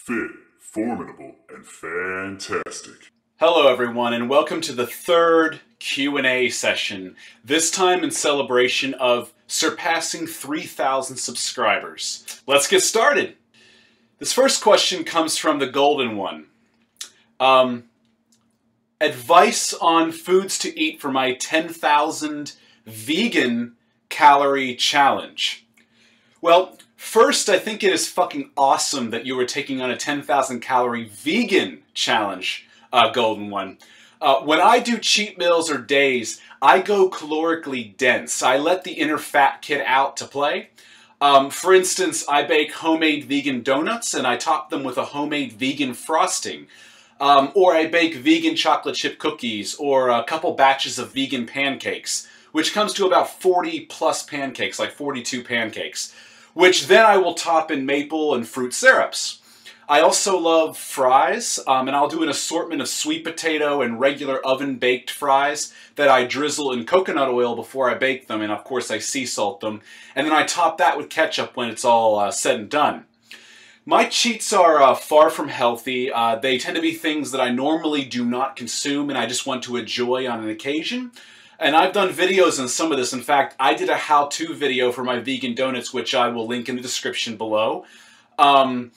fit, formidable, and fantastic. Hello everyone, and welcome to the third Q&A session, this time in celebration of surpassing 3,000 subscribers. Let's get started! This first question comes from the golden one. Advice on foods to eat for my 10,000 vegan calorie challenge. Well, first, I think it is fucking awesome that you are taking on a 10,000 calorie vegan challenge, golden one. When I do cheat meals or days, I go calorically dense. I let the inner fat kid out to play. For instance, I bake homemade vegan donuts and I top them with a homemade vegan frosting. Or I bake vegan chocolate chip cookies or a couple batches of vegan pancakes, which comes to about 40 plus pancakes, like 42 pancakes, which then I will top in maple and fruit syrups. I also love fries, and I'll do an assortment of sweet potato and regular oven-baked fries that I drizzle in coconut oil before I bake them, and of course I sea salt them, and then I top that with ketchup when it's all said and done. My cheats are far from healthy. They tend to be things that I normally do not consume and I just want to enjoy on an occasion. And I've done videos on some of this. In fact, I did a how-to video for my vegan donuts, which I will link in the description below. One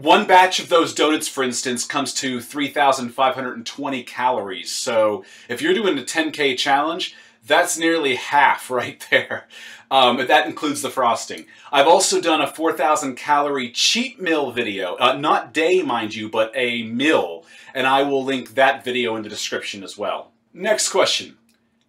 batch of those donuts, for instance, comes to 3,520 calories. So if you're doing a 10K challenge, that's nearly half right there. That includes the frosting. I've also done a 4,000 calorie cheat meal video. Not day, mind you, but a meal. And I will link that video in the description as well. Next question.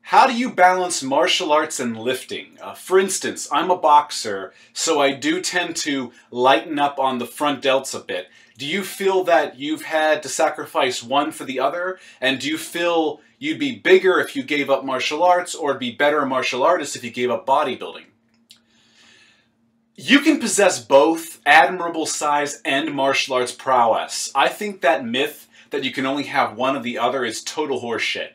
How do you balance martial arts and lifting? For instance, I'm a boxer, so I do tend to lighten up on the front delts a bit. Do you feel that you've had to sacrifice one for the other? And do you feel you'd be bigger if you gave up martial arts, or be better a martial artist if you gave up bodybuilding? You can possess both admirable size and martial arts prowess. I think that myth that you can only have one or the other is total horseshit.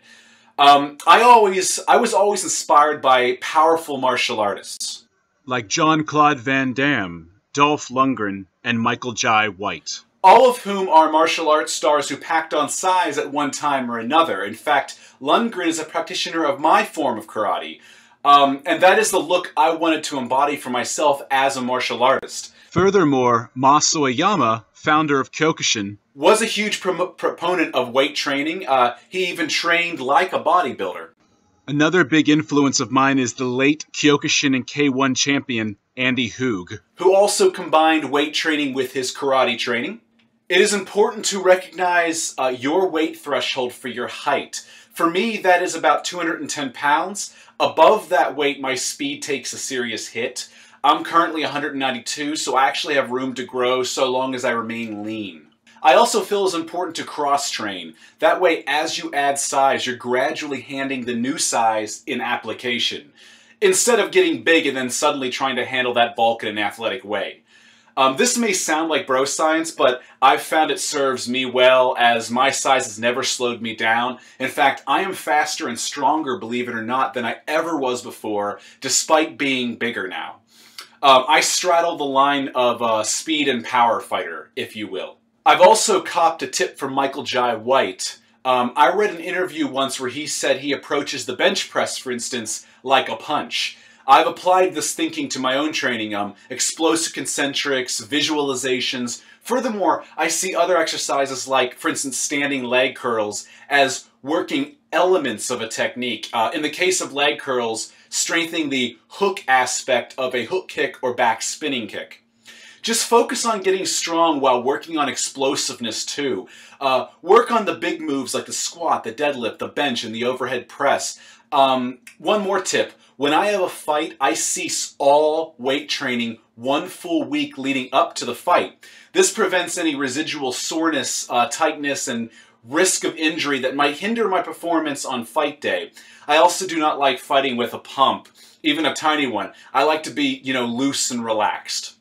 I was always inspired by powerful martial artists, like Jean-Claude Van Damme, Dolph Lundgren, and Michael Jai White, all of whom are martial arts stars who packed on size at one time or another. In fact, Lundgren is a practitioner of my form of karate, and that is the look I wanted to embody for myself as a martial artist. Furthermore, Maso Oyama, founder of Kyokushin, was a huge proponent of weight training. He even trained like a bodybuilder. Another big influence of mine is the late Kyokushin and K1 champion, Andy Hoog, who also combined weight training with his karate training. It is important to recognize your weight threshold for your height. For me, that is about 210 pounds. Above that weight, my speed takes a serious hit. I'm currently 192, so I actually have room to grow so long as I remain lean. I also feel it's important to cross-train. That way, as you add size, you're gradually handing the new size in application, instead of getting big and then suddenly trying to handle that bulk in an athletic way. This may sound like bro science, but I've found it serves me well, as my size has never slowed me down. In fact, I am faster and stronger, believe it or not, than I ever was before, despite being bigger now. I straddle the line of speed and power fighter, if you will. I've also copped a tip from Michael Jai White. I read an interview once where he said he approaches the bench press, for instance, like a punch. I've applied this thinking to my own training, explosive concentrics, visualizations. Furthermore, I see other exercises like, for instance, standing leg curls as working elements of a technique. In the case of leg curls, strengthening the hook aspect of a hook kick or back spinning kick. Just focus on getting strong while working on explosiveness too. Work on the big moves like the squat, the deadlift, the bench, and the overhead press. One more tip. When I have a fight, I cease all weight training 1 full week leading up to the fight. This prevents any residual soreness, tightness, and risk of injury that might hinder my performance on fight day. I also do not like fighting with a pump, even a tiny one. I like to be, loose and relaxed.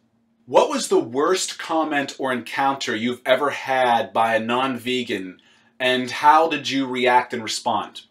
What was the worst comment or encounter you've ever had by a non-vegan, and how did you react and respond?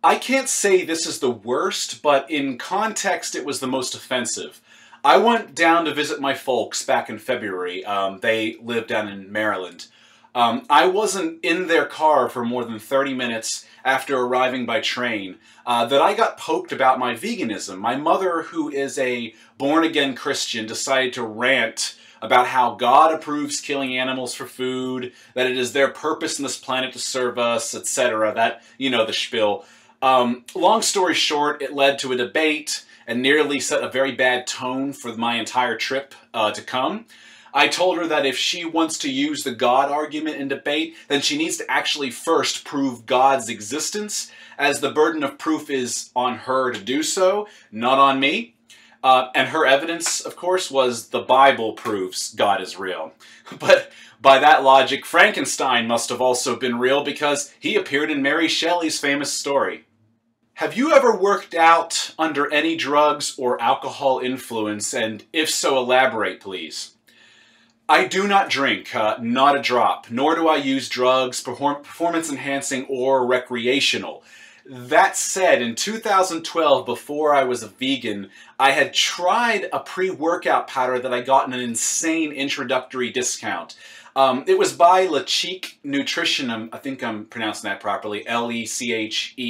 I can't say this is the worst, but in context it was the most offensive. I went down to visit my folks back in February. They live down in Maryland. I wasn't in their car for more than 30 minutes after arriving by train that I got poked about my veganism. My mother, who is a born-again Christian, decided to rant about how God approves killing animals for food, that it is their purpose on this planet to serve us, etc. That, you know, the spiel. Long story short, it led to a debate and nearly set a very bad tone for my entire trip to come. I told her that if she wants to use the God argument in debate, then she needs to actually first prove God's existence, as the burden of proof is on her to do so, not on me. And her evidence, of course, was the Bible proves God is real. But by that logic, Frankenstein must have also been real because he appeared in Mary Shelley's famous story. Have you ever worked out under any drugs or alcohol influence, and if so, elaborate, please? I do not drink, not a drop, nor do I use drugs, performance-enhancing or recreational. That said, in 2012, before I was a vegan, I had tried a pre-workout powder that I got in an insane introductory discount. It was by Lecheek Nutrition, I think I'm pronouncing that properly, L-E-C-H-E-E-K.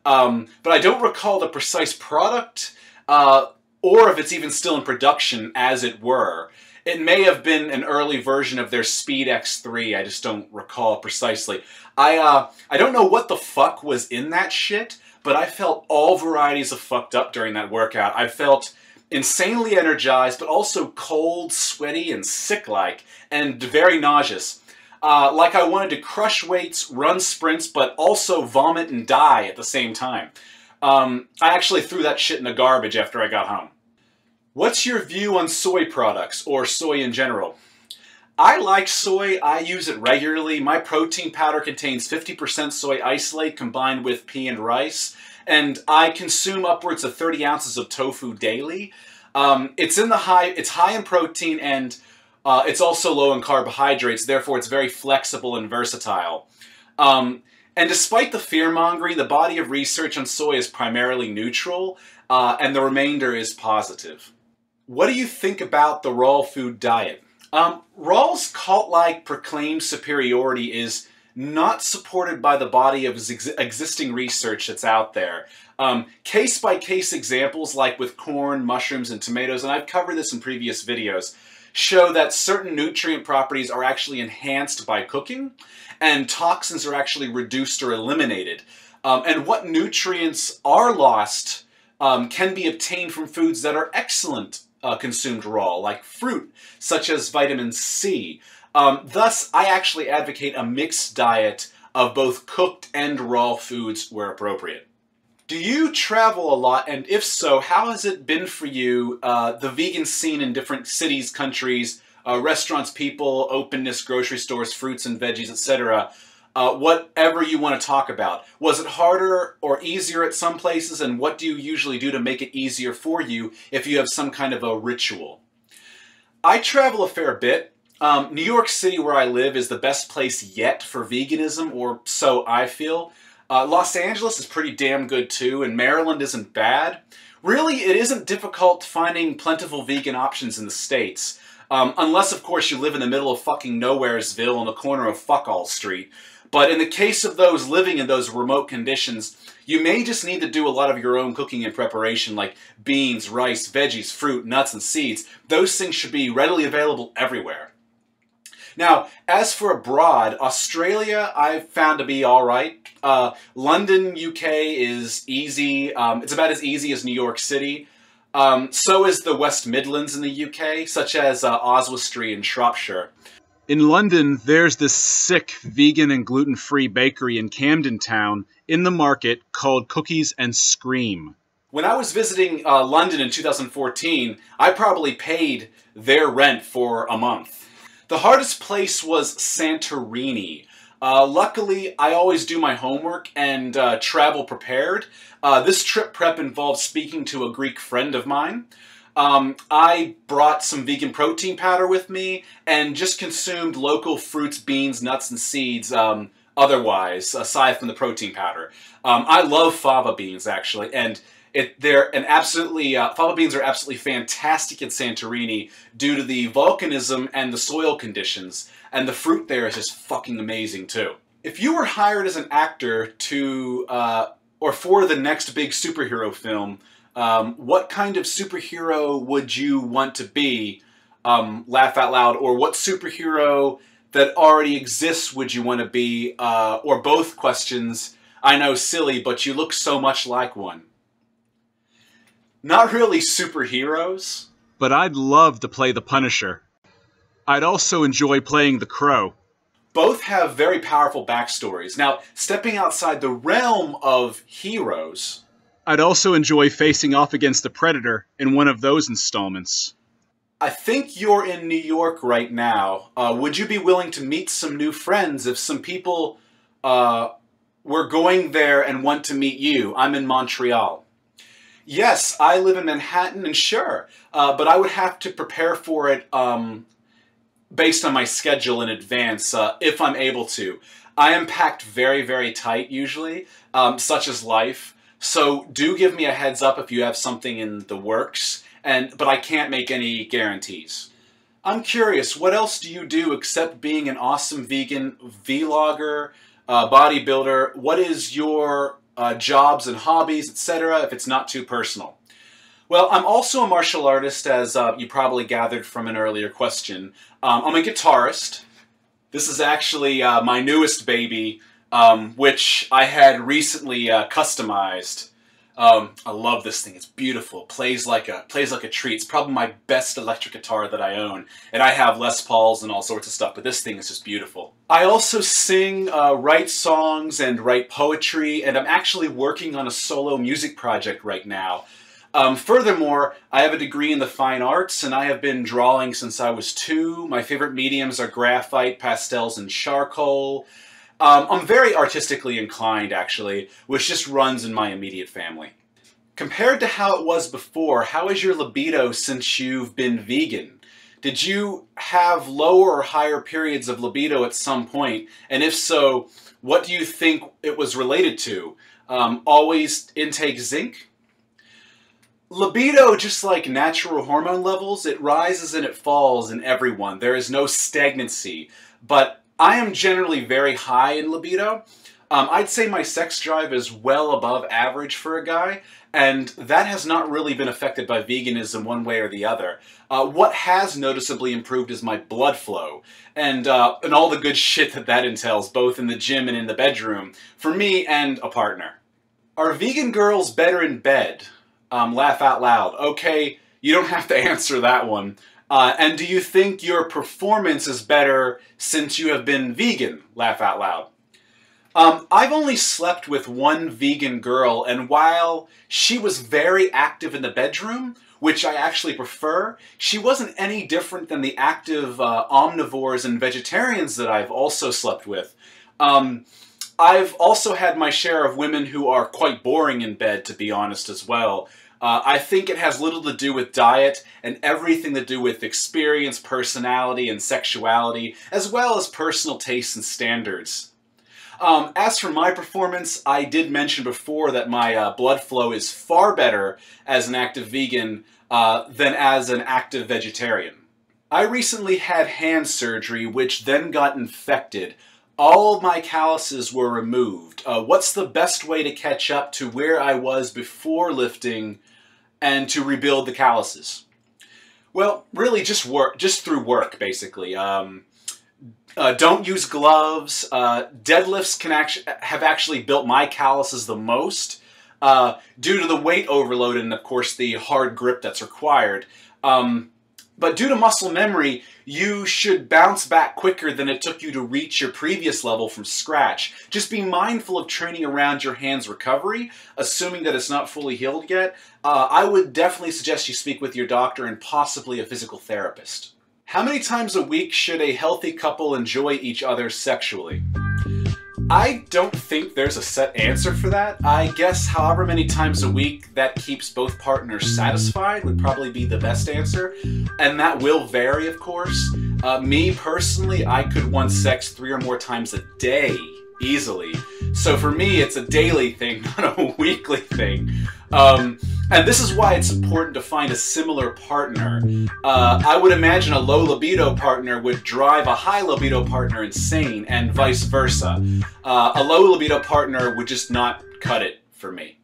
But I don't recall the precise product, or if it's even still in production, as it were. It may have been an early version of their Speed X3, I just don't recall precisely. I don't know what the fuck was in that shit, but I felt all varieties of fucked up during that workout. I felt insanely energized, but also cold, sweaty, and sick-like, and very nauseous. Like I wanted to crush weights, run sprints, but also vomit and die at the same time. I actually threw that shit in the garbage after I got home. What's your view on soy products, or soy in general? I like soy. I use it regularly. My protein powder contains 50% soy isolate combined with pea and rice, and I consume upwards of 30 ounces of tofu daily. It's high in protein, and it's also low in carbohydrates, therefore it's very flexible and versatile. And despite the fear-mongering, the body of research on soy is primarily neutral, and the remainder is positive. What do you think about the raw food diet? Raw's cult-like proclaimed superiority is not supported by the body of existing research that's out there. Case-by-case examples, like with corn, mushrooms, and tomatoes, and I've covered this in previous videos, show that certain nutrient properties are actually enhanced by cooking, and toxins are actually reduced or eliminated. And what nutrients are lost can be obtained from foods that are excellent consumed raw, like fruit, such as vitamin C. Thus, I actually advocate a mixed diet of both cooked and raw foods where appropriate. Do you travel a lot, and if so, how has it been for you, the vegan scene in different cities, countries, restaurants, people, openness, grocery stores, fruits and veggies, etc.? Whatever you want to talk about. Was it harder or easier at some places, and what do you usually do to make it easier for you if you have some kind of a ritual? I travel a fair bit. New York City, where I live, is the best place yet for veganism, or so I feel. Los Angeles is pretty damn good too, and Maryland isn't bad. Really, it isn't difficult finding plentiful vegan options in the States. Unless, of course, you live in the middle of fucking Nowheresville on the corner of Fuckall Street. But in the case of those living in those remote conditions, you may just need to do a lot of your own cooking and preparation, like beans, rice, veggies, fruit, nuts, and seeds. Those things should be readily available everywhere. Now, as for abroad, Australia I've found to be alright. London, UK is easy. It's about as easy as New York City. So is the West Midlands in the UK, such as Oswestry in Shropshire. In London, there's this sick vegan and gluten-free bakery in Camden Town in the market called Cookies and Scream. When I was visiting London in 2014, I probably paid their rent for a month. The hardest place was Santorini. Luckily, I always do my homework and travel prepared. This trip prep involved speaking to a Greek friend of mine. I brought some vegan protein powder with me and just consumed local fruits, beans, nuts, and seeds otherwise, aside from the protein powder. I love fava beans, actually, and Fava beans are absolutely fantastic in Santorini due to the volcanism and the soil conditions, and the fruit there is just fucking amazing too. If you were hired as an actor to, or for the next big superhero film, what kind of superhero would you want to be? Laugh out loud. Or what superhero that already exists would you want to be? Or both questions. I know, silly, but you look so much like one. Not really superheroes. But I'd love to play the Punisher. I'd also enjoy playing the Crow. Both have very powerful backstories. Now, stepping outside the realm of heroes, I'd also enjoy facing off against the Predator in one of those installments. I think you're in New York right now. Would you be willing to meet some new friends if some people were going there and want to meet you? I'm in Montreal. Yes, I live in Manhattan, and sure, but I would have to prepare for it based on my schedule in advance, if I'm able to. I am packed very, very tight usually, such is life. So do give me a heads up if you have something in the works, but I can't make any guarantees. I'm curious, what else do you do except being an awesome vegan vlogger, bodybuilder? What is your jobs and hobbies, etc., if it's not too personal? Well, I'm also a martial artist, as you probably gathered from an earlier question. I'm a guitarist. This is actually my newest baby, which I had recently customized. I love this thing. It's beautiful. Plays like a treat. It's probably my best electric guitar that I own. And I have Les Pauls and all sorts of stuff, but this thing is just beautiful. I also sing, write songs, and write poetry, and I'm actually working on a solo music project right now. Furthermore, I have a degree in the fine arts, and I have been drawing since I was 2. My favorite mediums are graphite, pastels, and charcoal. I'm very artistically inclined, actually, which just runs in my immediate family. Compared to how it was before, how is your libido since you've been vegan? Did you have lower or higher periods of libido at some point? And if so, what do you think it was related to? Always intake zinc? Libido, just like natural hormone levels, it rises and it falls in everyone. There is no stagnancy. But I am generally very high in libido. I'd say my sex drive is well above average for a guy, and that has not really been affected by veganism one way or the other. What has noticeably improved is my blood flow, and all the good shit that entails, both in the gym and in the bedroom, for me and a partner. Are vegan girls better in bed? Laugh out loud. Okay, you don't have to answer that one. And do you think your performance is better since you have been vegan? Laugh out loud. I've only slept with one vegan girl, and while she was very active in the bedroom, which I actually prefer, she wasn't any different than the active omnivores and vegetarians that I've also slept with. I've also had my share of women who are quite boring in bed, to be honest, as well. I think it has little to do with diet and everything to do with experience, personality, and sexuality, as well as personal tastes and standards. As for my performance, I did mention before that my blood flow is far better as an active vegan than as an active vegetarian. I recently had hand surgery, which then got infected. All of my calluses were removed. What's the best way to catch up to where I was before lifting and to rebuild the calluses? Well, really just through work, basically. Don't use gloves. Deadlifts have actually built my calluses the most due to the weight overload and, of course, the hard grip that's required. But due to muscle memory, you should bounce back quicker than it took you to reach your previous level from scratch. Just be mindful of training around your hand's recovery, assuming that it's not fully healed yet. I would definitely suggest you speak with your doctor and possibly a physical therapist. How many times a week should a healthy couple enjoy each other sexually? I don't think there's a set answer for that. I guess however many times a week that keeps both partners satisfied would probably be the best answer. And that will vary, of course. Me, personally, I could want sex 3 or more times a day, easily. So for me, it's a daily thing, not a weekly thing. And this is why it's important to find a similar partner. I would imagine a low libido partner would drive a high libido partner insane, and vice versa. A low libido partner would just not cut it for me.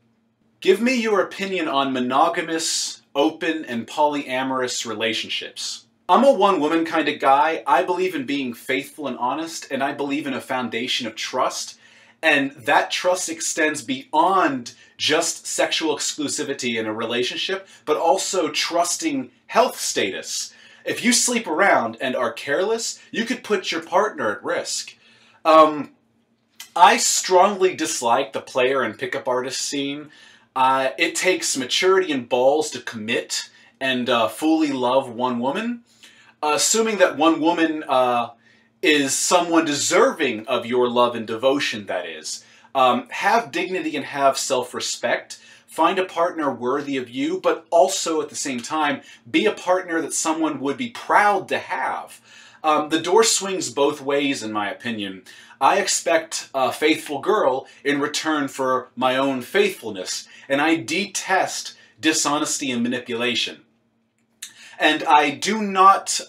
Give me your opinion on monogamous, open, and polyamorous relationships. I'm a one-woman kind of guy. I believe in being faithful and honest, and I believe in a foundation of trust. And that trust extends beyond just sexual exclusivity in a relationship, but also trusting health status. If you sleep around and are careless, you could put your partner at risk. I strongly dislike the player and pickup artist scene. It takes maturity and balls to commit and fully love one woman. Assuming that one woman is someone deserving of your love and devotion, that is. Have dignity and have self-respect. Find a partner worthy of you, but also at the same time, be a partner that someone would be proud to have. The door swings both ways, in my opinion. I expect a faithful girl in return for my own faithfulness, and I detest dishonesty and manipulation. And I do not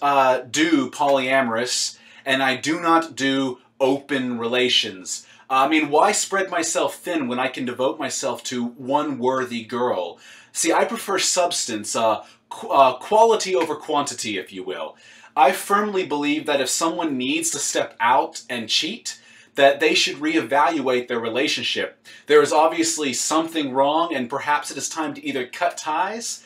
do polyamorous, and I do not do open relations. I mean, why spread myself thin when I can devote myself to one worthy girl? See, I prefer substance, quality over quantity, if you will. I firmly believe that if someone needs to step out and cheat, that they should reevaluate their relationship. There is obviously something wrong, and perhaps it is time to either cut ties,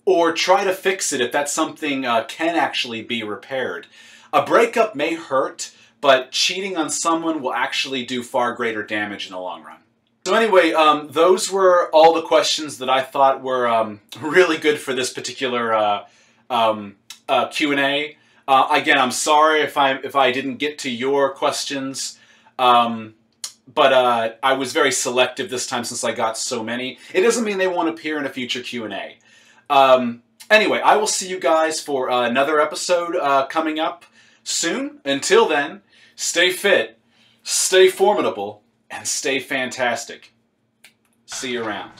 or try to fix it if that something can actually be repaired. A breakup may hurt, but cheating on someone will actually do far greater damage in the long run. So anyway, those were all the questions that I thought were really good for this particular Q&A. Again, I'm sorry if I didn't get to your questions, but I was very selective this time since I got so many. It doesn't mean they won't appear in a future Q&A. Anyway, I will see you guys for another episode coming up soon. Until then, stay fit, stay formidable, and stay fantastic. See you around.